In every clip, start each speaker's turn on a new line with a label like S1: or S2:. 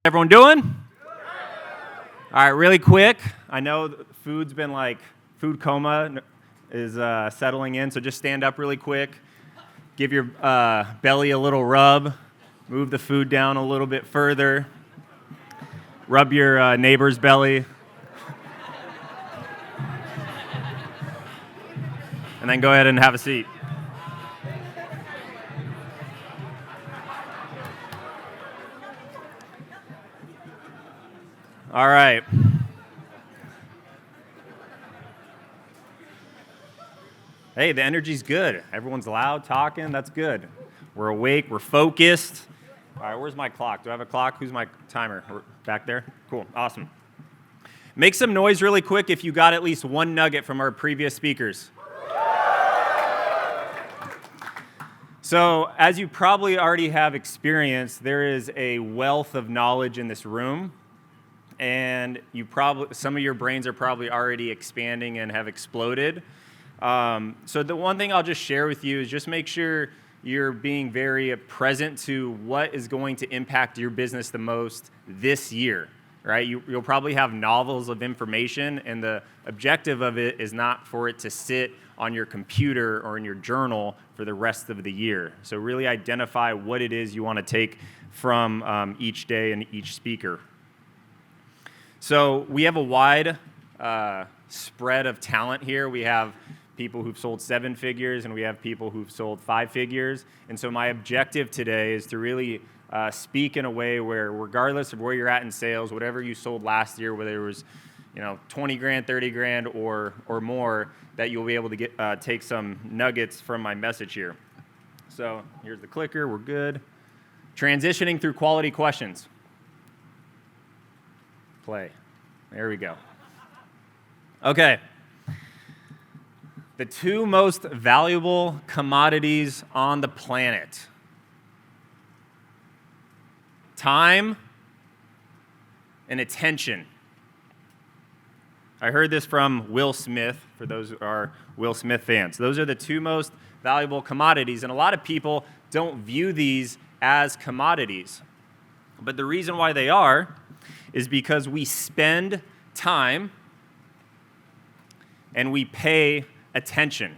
S1: Everyone doing? All right, really quick. I know food's been like, food coma is settling in, so just stand up really quick. Give your belly a little rub. Move the food down a little bit further. Rub your neighbor's belly. And then go ahead and have a seat. All right. Hey, the energy's good. Everyone's loud, talking. That's good. We're awake. We're focused. All right, where's my clock? Do I have a clock? Who's my timer? Back there? Cool. Awesome. Make some noise really quick if you got at least one nugget from our previous speakers. So, as you probably already have experienced, there is a wealth of knowledge in this room. And some of your brains are probably already expanding and have exploded. So the one thing I'll just share with you is just make sure you're being very present to what is going to impact your business the most this year, right? You'll probably have novels of information, and the objective of it is not for it to sit on your computer or in your journal for the rest of the year. So really identify what it is you want to take from each day and each speaker. So we have a wide spread of talent here. We have people who've sold 7 figures, and we have people who've sold 5 figures. And so my objective today is to really speak in a way where, regardless of where you're at in sales, whatever you sold last year, whether it was 20 grand, 30 grand, or more, that you'll be able to take some nuggets from my message here. So here's the clicker. We're good. Transitioning through quality questions. Play. There we go. Okay. The 2 most valuable commodities on the planet. Time and attention. I heard this from Will Smith, for those who are Will Smith fans. Those are the 2 most valuable commodities, and a lot of people don't view these as commodities. But the reason why they are is because we spend time and we pay attention.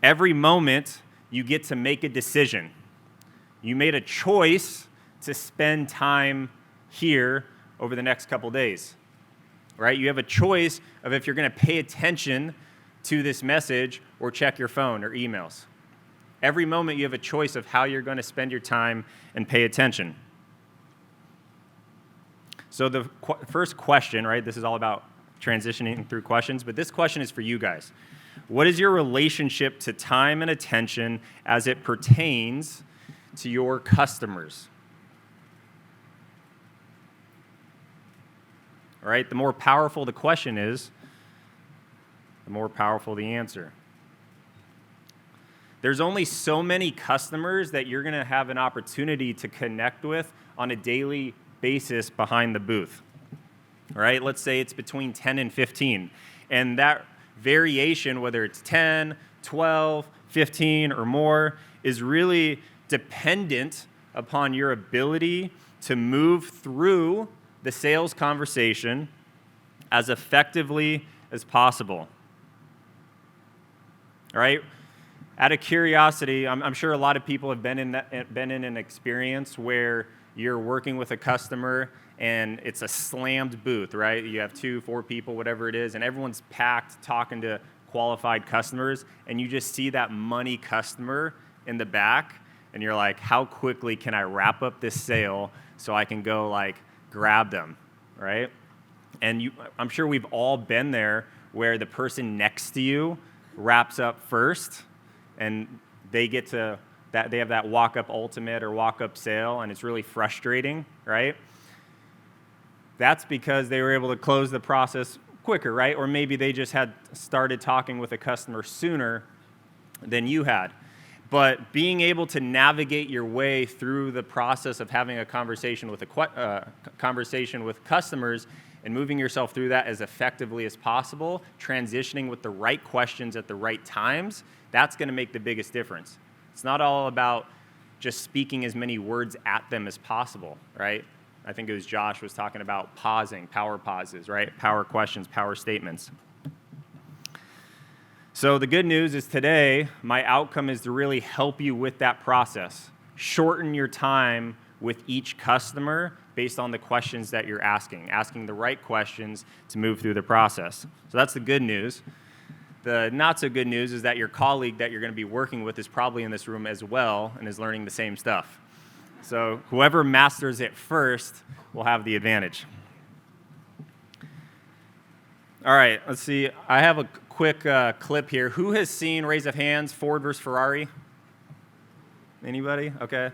S1: Every moment you get to make a decision. You made a choice to spend time here over the next couple days, right? You have a choice of if you're going to pay attention to this message or check your phone or emails. Every moment you have a choice of how you're going to spend your time and pay attention. So the first question, right, this is all about transitioning through questions, but this question is for you guys. What is your relationship to time and attention as it pertains to your customers? All right, the more powerful the question is, the more powerful the answer. There's only so many customers that you're going to have an opportunity to connect with on a daily basis behind the booth. All right, let's say it's between 10 and 15. And that variation, whether it's 10, 12, 15, or more, is really dependent upon your ability to move through the sales conversation as effectively as possible. All right? Out of curiosity, I'm sure a lot of people have been in an experience where you're working with a customer and it's a slammed booth, right? You have 2, 4 people, whatever it is, and everyone's packed talking to qualified customers, and you just see that money customer in the back, and you're like, how quickly can I wrap up this sale so I can go grab them, right? And I'm sure we've all been there where the person next to you wraps up first, and they have that walk-up ultimate or walk-up sale, and it's really frustrating, right? That's because they were able to close the process quicker, right? Or maybe they just had started talking with a customer sooner than you had. But being able to navigate your way through the process of having a conversation with customers and moving yourself through that as effectively as possible, transitioning with the right questions at the right times, that's going to make the biggest difference. It's not all about just speaking as many words at them as possible, right? I think it was Josh was talking about pausing, power pauses, right? Power questions, power statements. So the good news is today, my outcome is to really help you with that process. Shorten your time with each customer based on the questions that you're asking the right questions to move through the process. So that's the good news. The not so good news is that your colleague that you're going to be working with is probably in this room as well and is learning the same stuff. So whoever masters it first will have the advantage. All right, let's see. I have a quick clip here. Who has seen, raise of hands, Ford versus Ferrari? Anybody? Okay.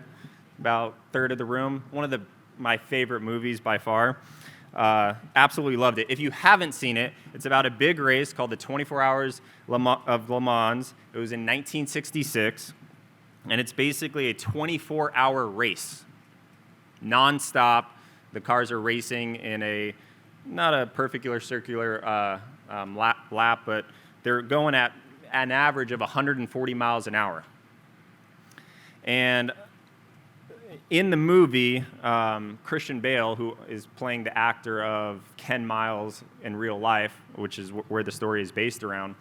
S1: About a third of the room. One of my favorite movies by far. Absolutely loved it. If you haven't seen it, it's about a big race called the 24 Hours of Le Mans. It was in 1966, and it's basically a 24-hour race, nonstop. The cars are racing in not a perfect circular lap, but they're going at an average of 140 miles an hour. And in the movie, Christian Bale, who is playing the actor of Ken Miles in real life, which is where the story is based around,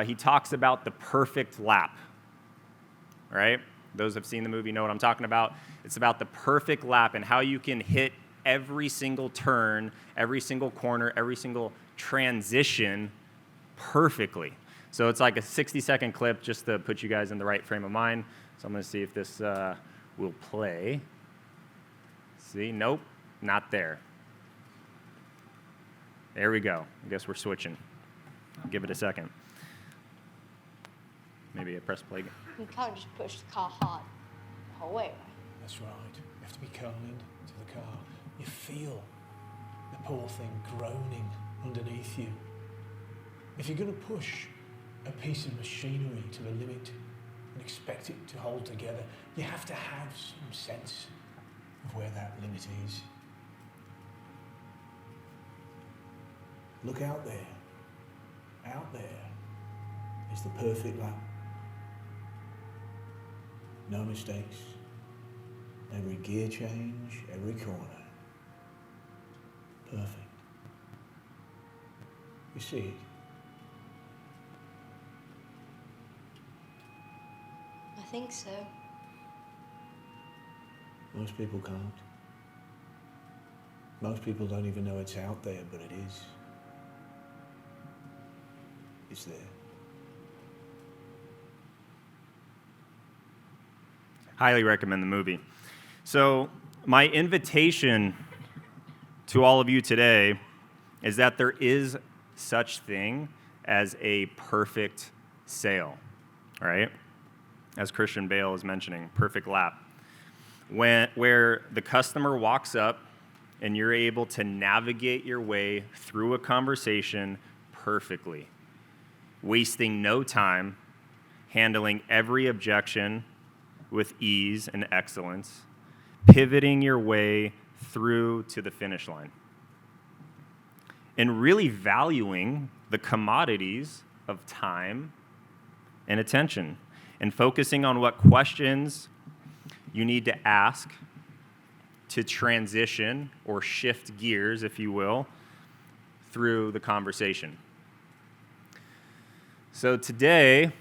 S1: he talks about the perfect lap, right? Those who have seen the movie know what I'm talking about. It's about the perfect lap and how you can hit every single turn, every single corner, every single transition perfectly. So it's like a 60-second clip just to put you guys in the right frame of mind. So I'm going to see if this will play. See, nope, not there. There we go. I guess we're switching. I'll give it a second. Maybe I press play again.
S2: You can't just push the car hard the whole way, right?
S3: That's right. You have to be kind to the car. You feel the poor thing groaning underneath you. If you're going to push a piece of machinery to the limit and expect it to hold together, you have to have some sense of where that limit is. Look out there. Out there is the perfect lap. No mistakes. Every gear change, every corner. Perfect. You see it?
S2: I think so.
S3: Most people can't. Most people don't even know it's out there, but it is. It's there.
S1: Highly recommend the movie. So my invitation to all of you today is that there is such thing as a perfect sale, right? As Christian Bale is mentioning, perfect lap. Where the customer walks up and you're able to navigate your way through a conversation perfectly, wasting no time, handling every objection with ease and excellence, pivoting your way through to the finish line, and really valuing the commodities of time and attention, and focusing on what questions you need to ask to transition or shift gears, if you will, through the conversation. So today,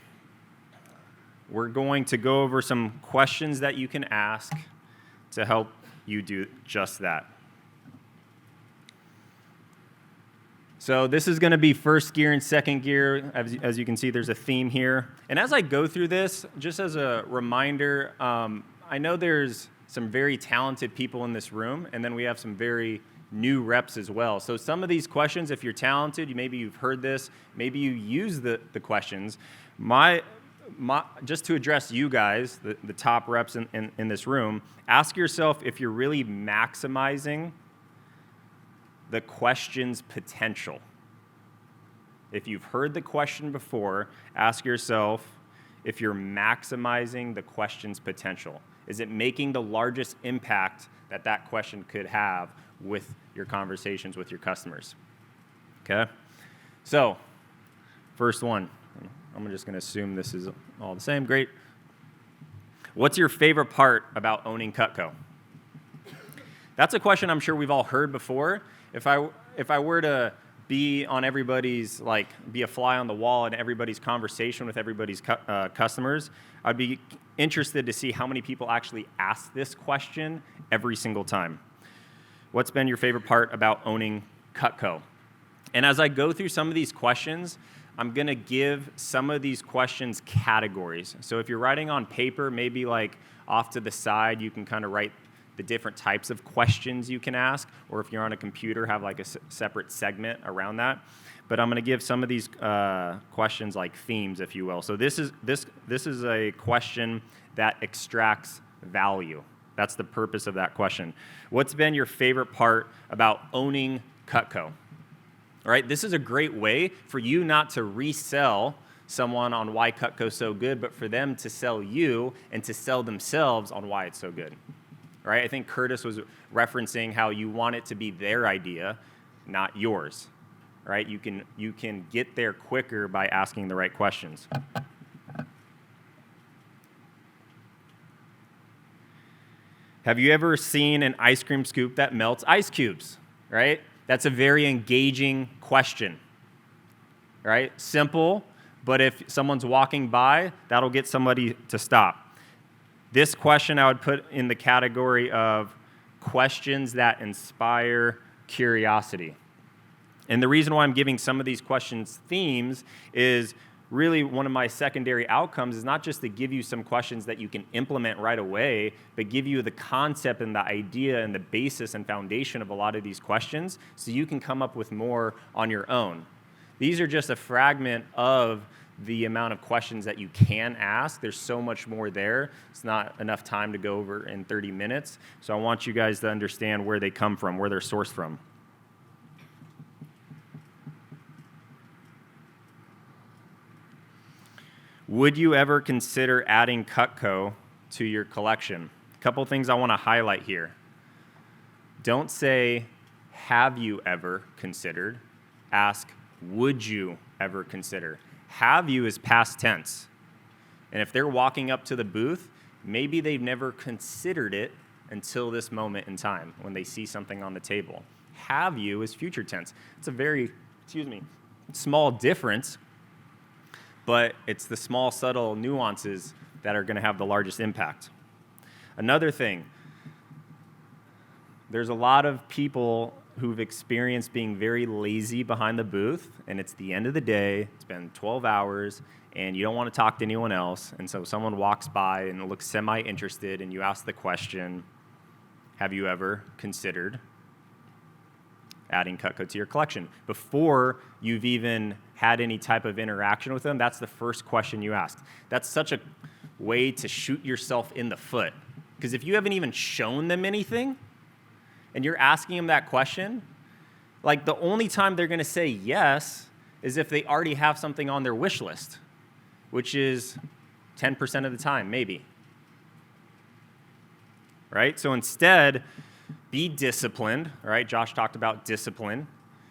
S1: we're going to go over some questions that you can ask to help you do just that. So this is going to be first gear and second gear. As you can see, there's a theme here. And as I go through this, just as a reminder, I know there's some very talented people in this room, and then we have some very new reps as well. So some of these questions, if you're talented, maybe you've heard this, maybe you use the questions. Just to address you guys, the top reps in this room, ask yourself if you're really maximizing the question's potential. If you've heard the question before, ask yourself if you're maximizing the question's potential. Is it making the largest impact that question could have with your conversations with your customers? Okay? So, first one. I'm just going to assume this is all the same. Great. What's your favorite part about owning Cutco? That's a question I'm sure we've all heard before. If I were to be on everybody's, be a fly on the wall in everybody's conversation with everybody's customers, I'd be interested to see how many people actually ask this question every single time. What's been your favorite part about owning Cutco? And as I go through some of these questions, I'm gonna give some of these questions categories. So if you're writing on paper, maybe off to the side, you can kind of write the different types of questions you can ask, or if you're on a computer, have a separate segment around that. But I'm gonna give some of these questions themes, if you will. So this is a question that extracts value. That's the purpose of that question. What's been your favorite part about owning Cutco? All right, this is a great way for you not to resell someone on why Cutco's so good, but for them to sell you and to sell themselves on why it's so good. All right, I think Curtis was referencing how you want it to be their idea, not yours. All right, you can get there quicker by asking the right questions. Have you ever seen an ice cream scoop that melts ice cubes, right? That's a very engaging question, right? Simple, but if someone's walking by, that'll get somebody to stop. This question I would put in the category of questions that inspire curiosity. And the reason why I'm giving some of these questions themes is really one of my secondary outcomes is not just to give you some questions that you can implement right away, but give you the concept and the idea and the basis and foundation of a lot of these questions so you can come up with more on your own. These are just a fragment of the amount of questions that you can ask. There's so much more there. It's not enough time to go over in 30 minutes. So I want you guys to understand where they come from, where they're sourced from. Would you ever consider adding Cutco to your collection? A couple things I want to highlight here. Don't say, have you ever considered? Ask, would you ever consider? Have you is past tense. And if they're walking up to the booth, maybe they've never considered it until this moment in time when they see something on the table. Have you is future tense. It's a very, small difference, but it's the small, subtle nuances that are going to have the largest impact. Another thing, there's a lot of people who've experienced being very lazy behind the booth, and it's the end of the day, it's been 12 hours, and you don't want to talk to anyone else, and so someone walks by and looks semi-interested, and you ask the question, have you ever considered adding Cutco to your collection? Before you've even had any type of interaction with them, that's the first question you ask. That's such a way to shoot yourself in the foot. Because if you haven't even shown them anything, and you're asking them that question, the only time they're gonna say yes is if they already have something on their wish list, which is 10% of the time, maybe. Right? So instead, be disciplined, right? Josh talked about discipline.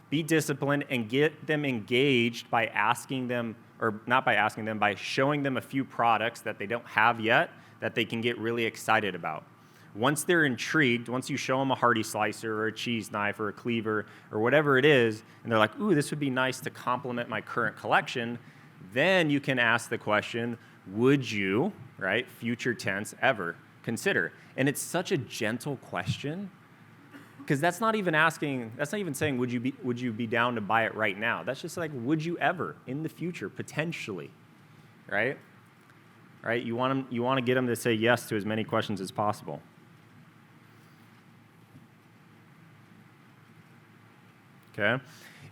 S1: Be disciplined and get them engaged by asking them, or not by asking them, by showing them a few products that they don't have yet that they can get really excited about. Once they're intrigued, once you show them a hearty slicer or a cheese knife or a cleaver or whatever it is, and they're like, ooh, this would be nice to complement my current collection, then you can ask the question, would you, right, future tense, ever consider? And it's such a gentle question, because that's not even saying, would you be down to buy it right now? That's just would you ever in the future, potentially, right? Right? You want to get them to say yes to as many questions as possible. Okay?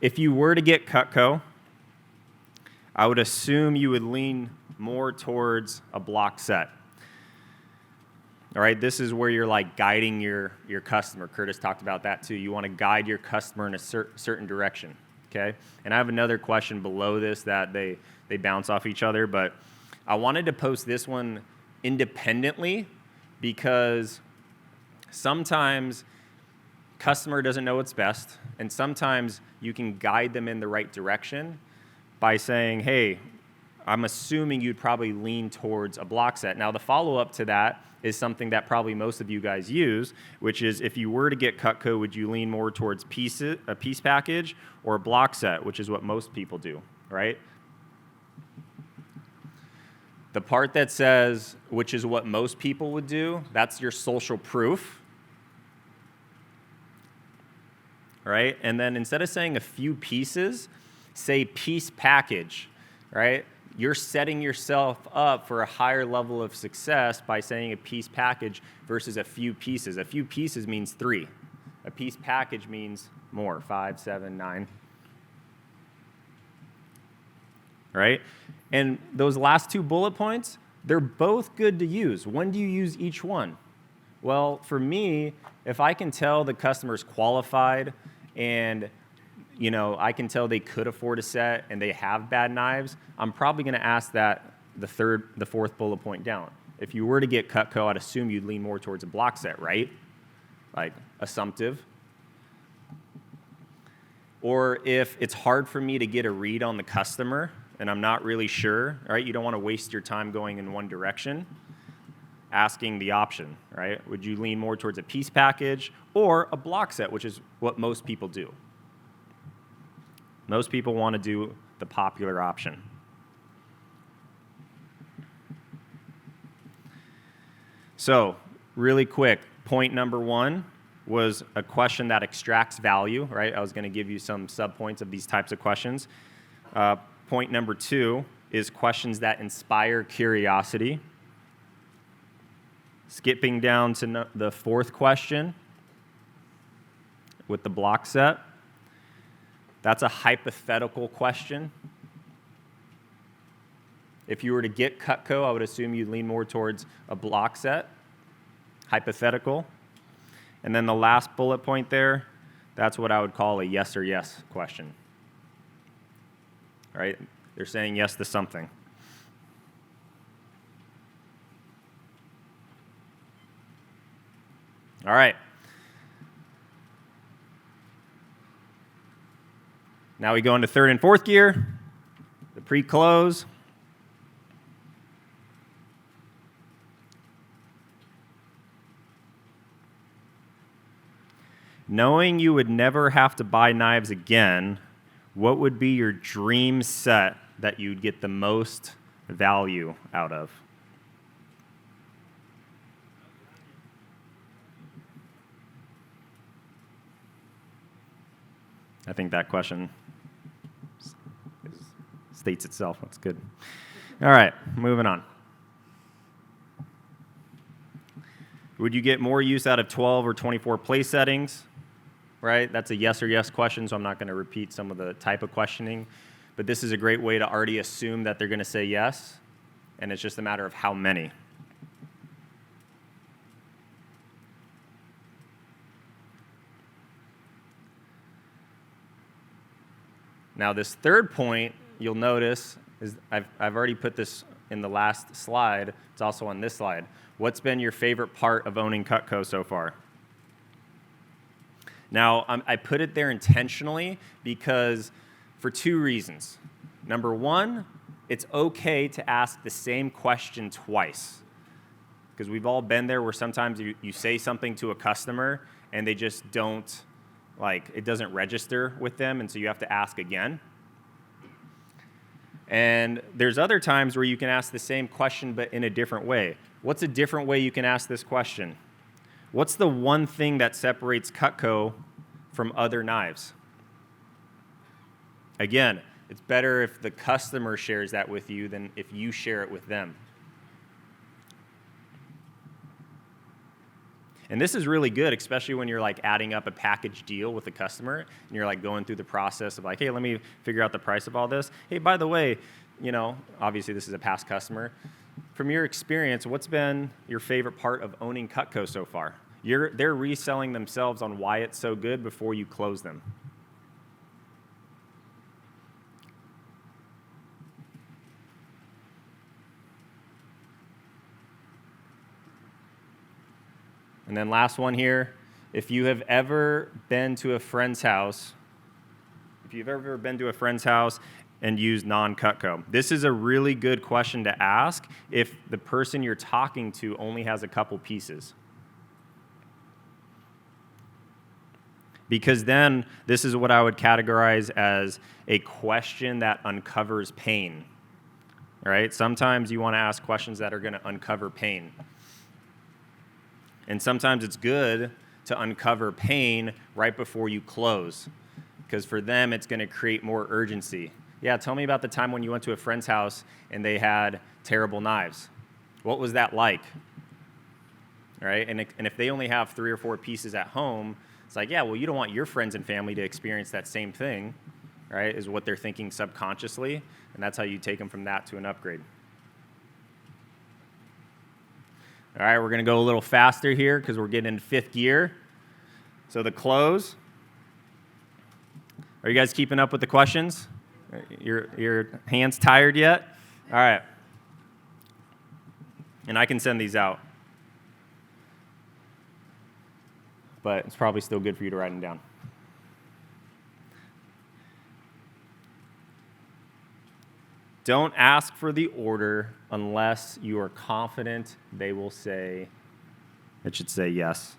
S1: If you were to get Cutco, I would assume you would lean more towards a block set. All right, this is where you're guiding your customer. Curtis talked about that too. You want to guide your customer in a certain direction, okay? And I have another question below this that they bounce off each other, but I wanted to post this one independently because sometimes customer doesn't know what's best, and sometimes you can guide them in the right direction by saying, hey, I'm assuming you'd probably lean towards a block set. Now, the follow-up to that is something that probably most of you guys use, which is if you were to get Cutco, would you lean more towards a piece package or a block set, which is what most people do, right? The part that says, which is what most people would do, that's your social proof, right? And then instead of saying a few pieces, say piece package, right? You're setting yourself up for a higher level of success by saying a piece package versus a few pieces. A few pieces means 3. A piece package means more, 5, 7, 9. Right? And those last 2 bullet points, they're both good to use. When do you use each one? Well, for me, if I can tell the customer's qualified and I can tell they could afford a set and they have bad knives, I'm probably going to ask that the 4th bullet point down. If you were to get Cutco, I'd assume you'd lean more towards a block set, right? Like assumptive. Or if it's hard for me to get a read on the customer and I'm not really sure, right? You don't want to waste your time going in one direction. Asking the option, right? Would you lean more towards a piece package or a block set, which is what most people do? Most people want to do the popular option. So, really quick, point number 1 was a question that extracts value, right? I was going to give you some subpoints of these types of questions. Point number 2 is questions that inspire curiosity. Skipping down to the 4th question with the block set. That's a hypothetical question. If you were to get Cutco, I would assume you'd lean more towards a block set, hypothetical. And then the last bullet point there, that's what I would call a yes or yes question. All right? They're saying yes to something. All right. Now we go into 3rd and 4th gear, the pre-close. Knowing you would never have to buy knives again, what would be your dream set that you'd get the most value out of? I think that question states itself. That's good. All right, moving on. Would you get more use out of 12 or 24 place settings? Right? That's a yes or yes question, so I'm not going to repeat some of the type of questioning. But this is a great way to already assume that they're going to say yes, and it's just a matter of how many. Now, this 3rd point, you'll notice, is I've already put this in the last slide. It's also on this slide. What's been your favorite part of owning Cutco so far? Now, I put it there intentionally because for 2 reasons. Number 1, it's okay to ask the same question twice. Because we've all been there where sometimes you say something to a customer and they just don't, it doesn't register with them, and so you have to ask again. And there's other times where you can ask the same question but in a different way. What's a different way you can ask this question? What's the one thing that separates Cutco from other knives? Again, it's better if the customer shares that with you than if you share it with them. And this is really good, especially when you're adding up a package deal with a customer and you're going through the process of hey, let me figure out the price of all this. Hey, by the way, obviously this is a past customer. From your experience, what's been your favorite part of owning Cutco so far? They're reselling themselves on why it's so good before you close them. And then last one here, if you have ever been to a friend's house, and use non-Cutco? This is a really good question to ask if the person you're talking to only has a couple pieces. Because then this is what I would categorize as a question that uncovers pain. Right? Sometimes you want to ask questions that are going to uncover pain. And sometimes it's good to uncover pain right before you close, because for them it's going to create more urgency. Yeah, tell me about the time when you went to a friend's house and they had terrible knives. What was that like? Right? And if they only have 3 or 4 pieces at home, it's like, yeah, well, you don't want your friends and family to experience that same thing, right, is what they're thinking subconsciously, and that's how you take them from that to an upgrade. All right, we're going to go a little faster here because we're getting into 5th gear. So the close. Are you guys keeping up with the questions? Your hands tired yet? All right. And I can send these out. But it's probably still good for you to write them down. Don't ask for the order unless you are confident they will say, it should say yes.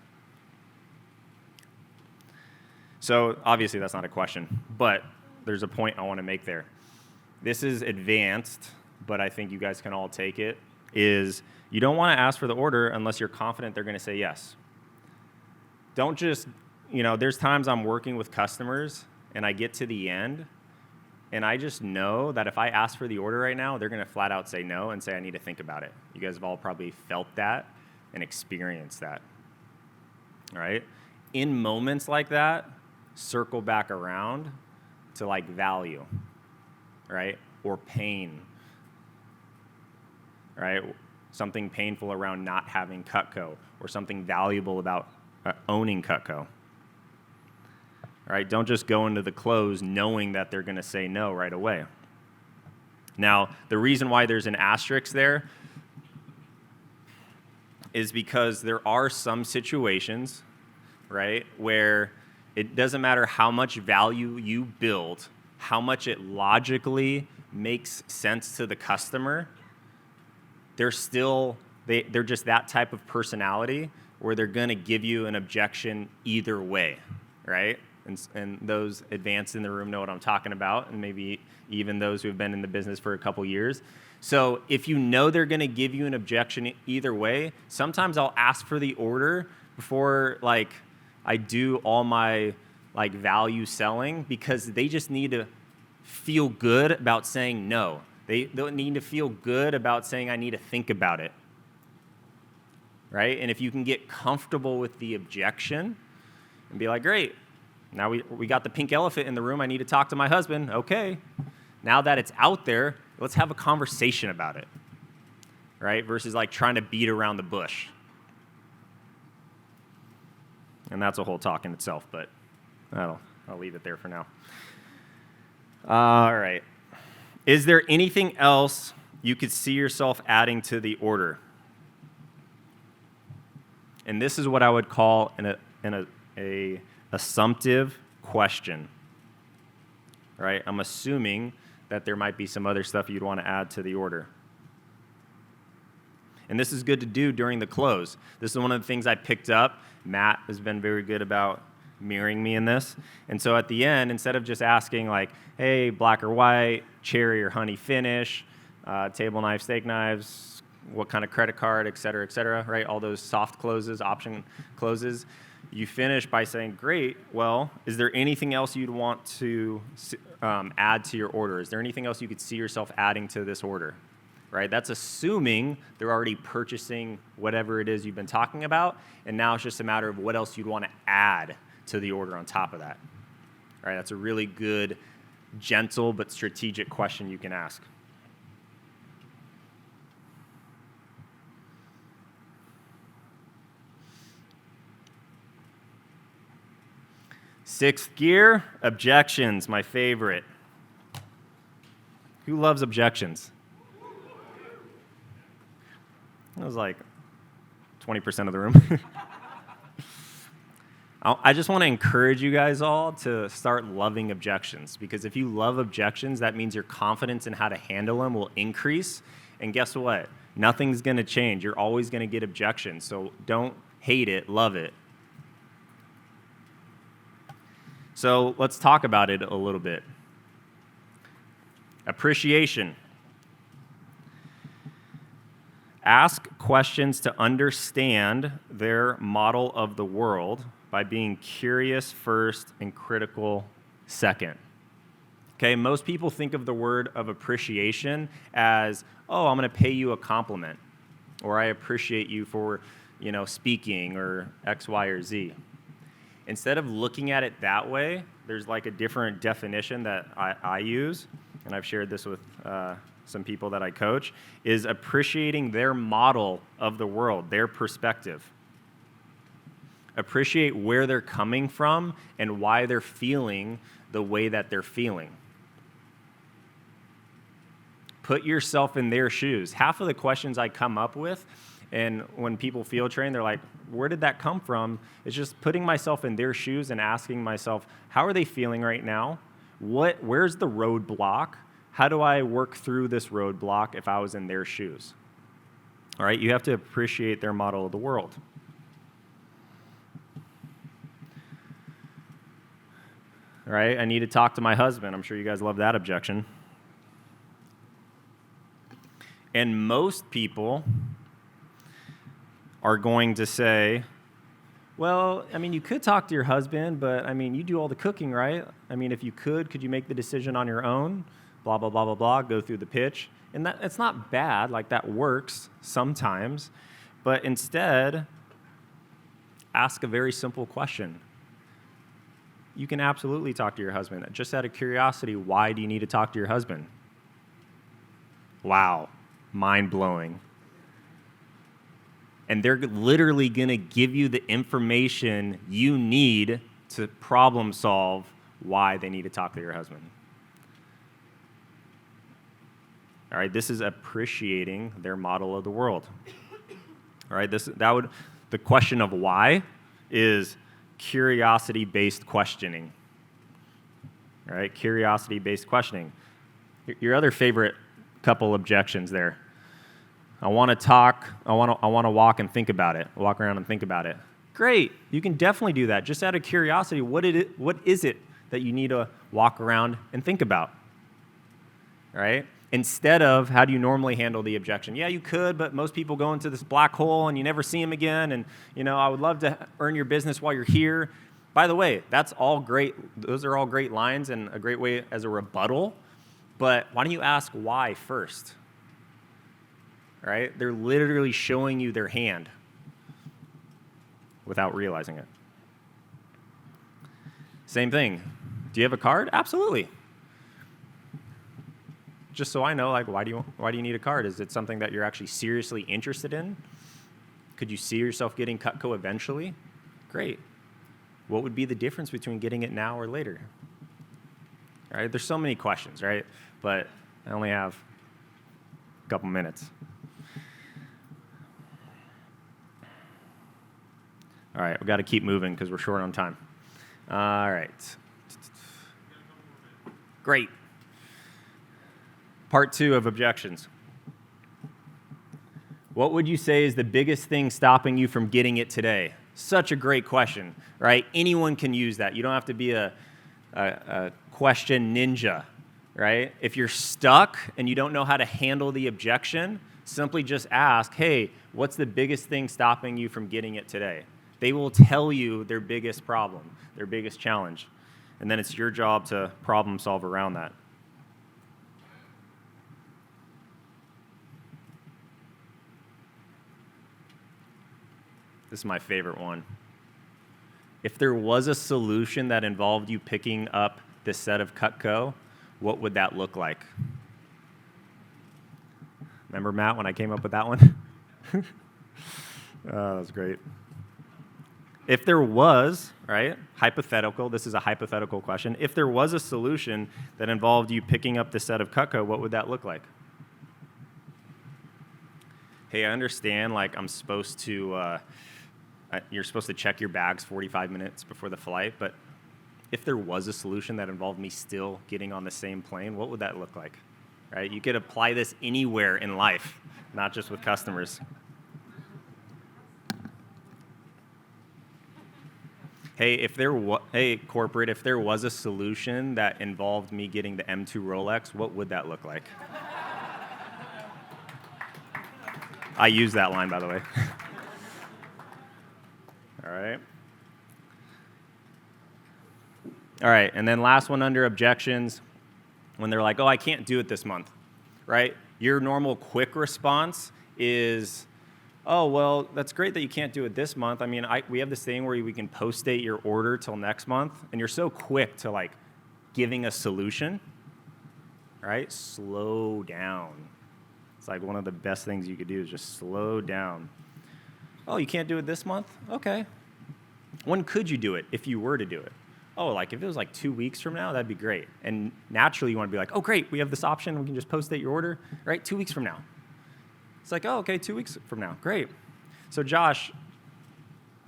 S1: So obviously that's not a question, but there's a point I want to make there. This is advanced, but I think you guys can all take it, is you don't want to ask for the order unless you're confident they're going to say yes. Don't just, there's times I'm working with customers and I get to the end and I just know that if I ask for the order right now, they're going to flat out say no and say I need to think about it. You guys have all probably felt that and experienced that, all right? In moments like that, circle back around to like value, right? Or pain, right? Something painful around not having Cutco, or something valuable about owning Cutco. All right, don't just go into the close knowing that they're going to say no right away. Now, the reason why there's an asterisk there is because there are some situations, right, where it doesn't matter how much value you build, how much it logically makes sense to the customer, they're just that type of personality where they're going to give you an objection either way, right? And those advanced in the room know what I'm talking about, and maybe even those who have been in the business for a couple years. So if you know they're going to give you an objection either way, sometimes I'll ask for the order before I do all my value selling, because they just need to feel good about saying no. They don't need to feel good about saying I need to think about it, right? And if you can get comfortable with the objection and be like, great, now we got the pink elephant in the room, I need to talk to my husband. Okay, now that it's out there, let's have a conversation about it, right? Versus trying to beat around the bush. And that's a whole talk in itself, but I'll leave it there for now. All right. Is there anything else you could see yourself adding to the order? And this is what I would call an assumptive question, right? I'm assuming that there might be some other stuff you'd want to add to the order. And this is good to do during the close. This is one of the things I picked up. Matt has been very good about mirroring me in this. And so at the end, instead of just asking hey, black or white, cherry or honey finish, table knife, steak knives, what kind of credit card, et cetera, right? All those soft closes, option closes. You finish by saying, great, well, is there anything else you'd want to add to your order? Is there anything else you could see yourself adding to this order? Right? That's assuming they're already purchasing whatever it is you've been talking about, and now it's just a matter of what else you'd want to add to the order on top of that. Right? That's a really good, gentle, but strategic question you can ask. Sixth gear, objections, my favorite. Who loves objections? That was 20% of the room. I just want to encourage you guys all to start loving objections, because if you love objections, that means your confidence in how to handle them will increase. And guess what? Nothing's going to change. You're always going to get objections. So don't hate it, love it. So let's talk about it a little bit. Appreciation. Ask questions to understand their model of the world by being curious first and critical second. Okay, most people think of the word of appreciation as, oh, I'm going to pay you a compliment, or I appreciate you for, speaking, or X, Y, or Z. Instead of looking at it that way, there's like a different definition that I use, and I've shared this with some people that I coach, is appreciating their model of the world, their perspective. Appreciate where they're coming from and why they're feeling the way that they're feeling. Put yourself in their shoes. Half of the questions I come up with, and when people field train, they're like, where did that come from? It's just putting myself in their shoes and asking myself, how are they feeling right now? Where's the roadblock? How do I work through this roadblock if I was in their shoes? All right, you have to appreciate their model of the world. All right, I need to talk to my husband. I'm sure you guys love that objection. And most people are going to say, well, you could talk to your husband, but, you do all the cooking, right? If you could you make the decision on your own? Blah, blah, blah, blah, blah, go through the pitch. And it's not bad, that works sometimes. But instead, ask a very simple question. You can absolutely talk to your husband. Just out of curiosity, why do you need to talk to your husband? Wow, mind-blowing. And they're literally going to give you the information you need to problem solve why they need to talk to your husband. All right, this is appreciating their model of the world. All right, the question of why is curiosity-based questioning. All right, curiosity-based questioning. Your other favorite couple objections there. I want to talk, I want to walk and think about it. Walk around and think about it. Great, you can definitely do that. Just out of curiosity, what is it that you need to walk around and think about? All right? Instead of, how do you normally handle the objection? Yeah, you could, but most people go into this black hole and you never see them again. And, I would love to earn your business while you're here. By the way, that's all great. Those are all great lines and a great way as a rebuttal. But why don't you ask why first? All right? They're literally showing you their hand without realizing it. Same thing. Do you have a card? Absolutely. Just so I know, why do you need a card? Is it something that you're actually seriously interested in? Could you see yourself getting Cutco eventually? Great. What would be the difference between getting it now or later? All right, there's so many questions, right? But I only have a couple minutes. All right, we've got to keep moving because we're short on time. All right. Great. Part 2 of objections. What would you say is the biggest thing stopping you from getting it today? Such a great question, right? Anyone can use that. You don't have to be a question ninja, right? If you're stuck and you don't know how to handle the objection, simply just ask, hey, what's the biggest thing stopping you from getting it today? They will tell you their biggest problem, their biggest challenge. And then it's your job to problem solve around that. This is my favorite one. If there was a solution that involved you picking up this set of Cutco, what would that look like? Remember, Matt, when I came up with that one? Oh, that was great. If there was, right, hypothetical, this is a hypothetical question. If there was a solution that involved you picking up the set of Cutco, what would that look like? Hey, I understand, I'm supposed to You're supposed to check your bags 45 minutes before the flight, but if there was a solution that involved me still getting on the same plane, what would that look like? Right? You could apply this anywhere in life, not just with customers. Hey, corporate, if there was a solution that involved me getting the M2 Rolex, what would that look like? I use that line, by the way. All right. All right, and then last one under objections, when they're like, oh, I can't do it this month, right? Your normal quick response is, oh, well, that's great that you can't do it this month. I mean, we have this thing where we can post-date your order till next month, and you're so quick to, like, giving a solution, right? Slow down. It's like one of the best things you could do is just slow down. Oh, you can't do it this month? Okay. When could you do it if you were to do it? Oh, like if it was like 2 weeks from now, that'd be great. And naturally you want to be like, oh, great, we have this option. We can just post-date your order, right? 2 weeks from now. It's like, oh, okay, 2 weeks from now. Great. So Josh,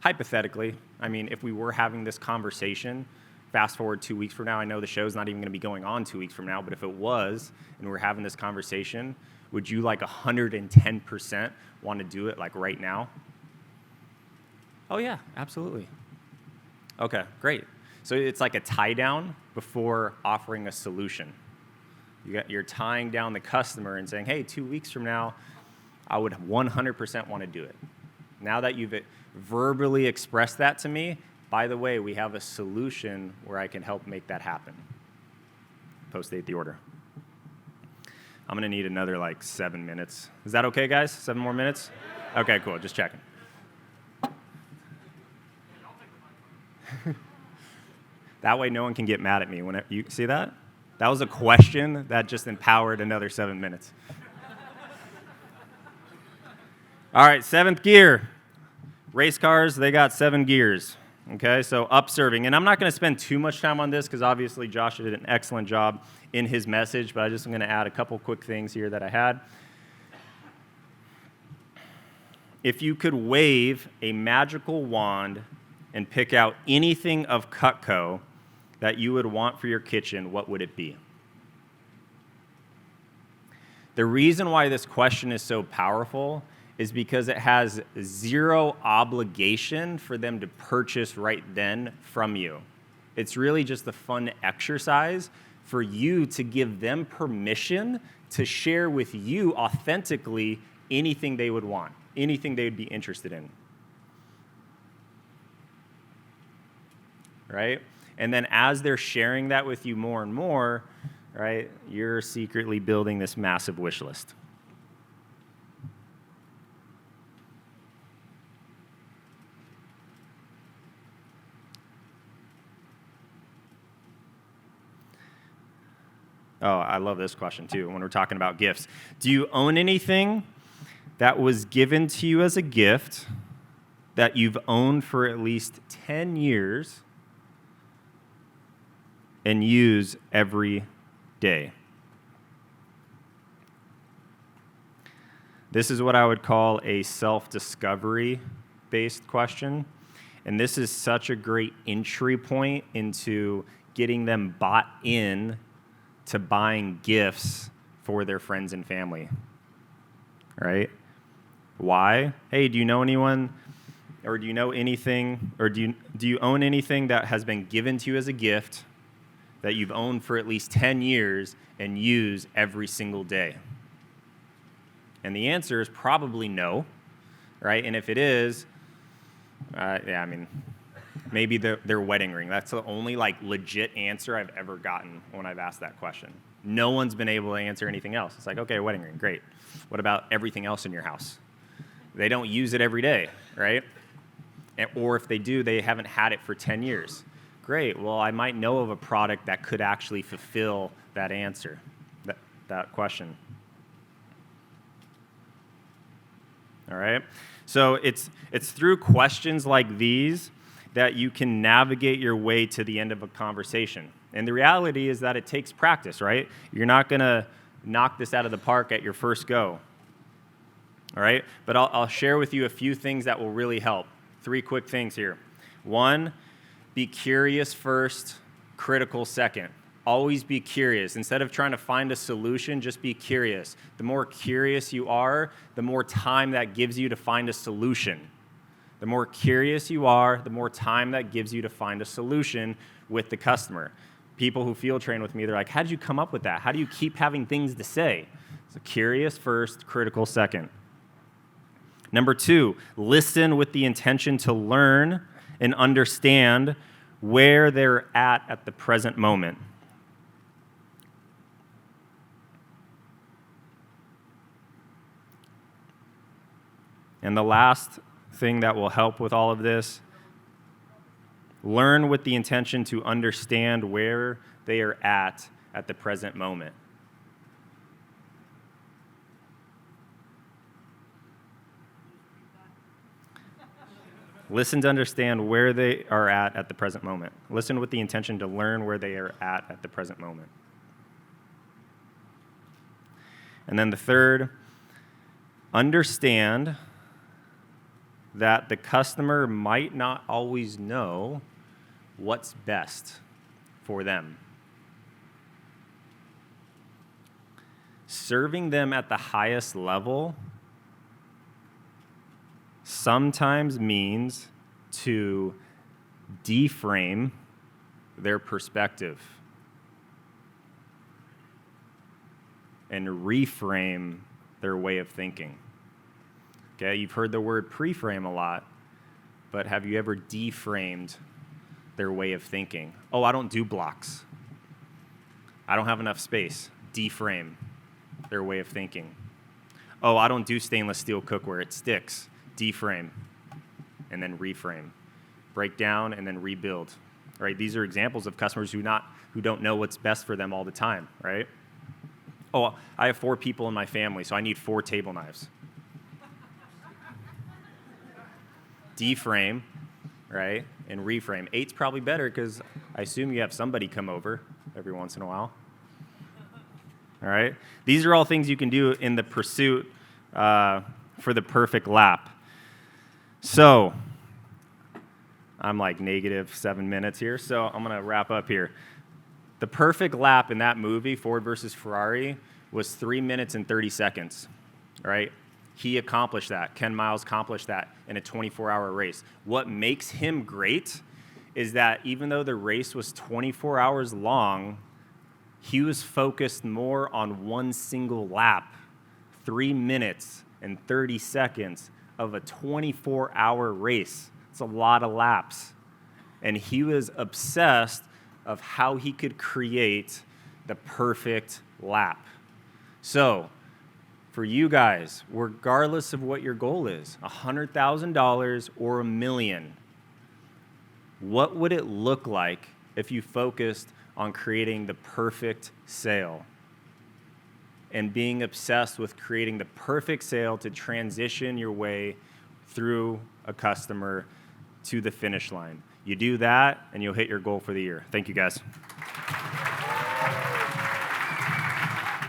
S1: hypothetically, I mean, if we were having this conversation, fast forward 2 weeks from now, I know the show's not even going to be going on 2 weeks from now, but if it was and we're having this conversation, would you like 110% want to do it like right now? Oh, yeah, absolutely. Okay, great. So it's like a tie down before offering a solution. You're tying down the customer and saying, hey, 2 weeks from now, I would 100% want to do it. Now that you've verbally expressed that to me, by the way, we have a solution where I can help make that happen. Post-date the order. I'm going to need another 7 minutes. Is that okay, guys? 7 more minutes? Okay, cool. Just checking. That way no one can get mad at me. You see that? That was a question that just empowered another 7 minutes. All right, 7th gear. Race cars, they got 7 gears. Okay, so upserving. And I'm not going to spend too much time on this because obviously Josh did an excellent job in his message, but I just am going to add a couple quick things here that I had. If you could wave a magical wand and pick out anything of Cutco that you would want for your kitchen, what would it be? The reason why this question is so powerful is because it has zero obligation for them to purchase right then from you. It's really just a fun exercise for you to give them permission to share with you authentically anything they would want, anything they would be interested in. Right? And then as they're sharing that with you more and more, right, you're secretly building this massive wish list. Oh, I love this question too when we're talking about gifts. Do you own anything that was given to you as a gift that you've owned for at least 10 years and use every day? This is what I would call a self-discovery based question. And this is such a great entry point into getting them bought in to buying gifts for their friends and family, right? Why? Hey, do you know anyone, or do you know anything, or do you own anything that has been given to you as a gift that you've owned for at least 10 years and use every single day? And the answer is probably no, right? And if it is, maybe their wedding ring. That's the only legit answer I've ever gotten when I've asked that question. No one's been able to answer anything else. It's like, okay, wedding ring, great. What about everything else in your house? They don't use it every day, right? Or if they do, they haven't had it for 10 years. Great, well, I might know of a product that could actually fulfill that answer, that question. All right? So it's through questions like these that you can navigate your way to the end of a conversation. And the reality is that it takes practice, right? You're not going to knock this out of the park at your first go. All right? But I'll share with you a few things that will really help. 3 quick things here. 1, be curious first, critical second. Always be curious. Instead of trying to find a solution, just be curious. The more curious you are, the more time that gives you to find a solution. The more curious you are, the more time that gives you to find a solution with the customer. People who field train with me, they're like, how did you come up with that? How do you keep having things to say? So curious first, critical second. Number 2, listen with the intention to learn and understand where they're at the present moment. And the last thing that will help with all of this, learn with the intention to understand where they are at the present moment. Listen to understand where they are at the present moment. Listen with the intention to learn where they are at the present moment. And then the third, understand that the customer might not always know what's best for them. Serving them at the highest level sometimes means to deframe their perspective and reframe their way of thinking. Okay, you've heard the word preframe a lot, but have you ever deframed their way of thinking? Oh, I don't do blocks. I don't have enough space. Deframe their way of thinking. Oh, I don't do stainless steel cookware. It sticks. Deframe, and then reframe. Break down and then rebuild. Right? These are examples of customers who don't know what's best for them all the time, right? Oh, I have 4 people in my family, so I need 4 table knives. Deframe, right? And reframe. 8's probably better because I assume you have somebody come over every once in a while. All right? These are all things you can do in the pursuit for the perfect lap. So, I'm like -7 minutes here, so I'm going to wrap up here. The perfect lap in that movie, Ford versus Ferrari, was 3 minutes and 30 seconds, right? He accomplished that. Ken Miles accomplished that in a 24-hour race. What makes him great is that even though the race was 24 hours long, he was focused more on one single lap, 3 minutes and 30 seconds of a 24-hour race. It's a lot of laps. And he was obsessed of how he could create the perfect lap. So, for you guys, regardless of what your goal is, $100,000 or $1 million, what would it look like if you focused on creating the perfect sale and being obsessed with creating the perfect sale to transition your way through a customer to the finish line? You do that, and you'll hit your goal for the year. Thank you, guys.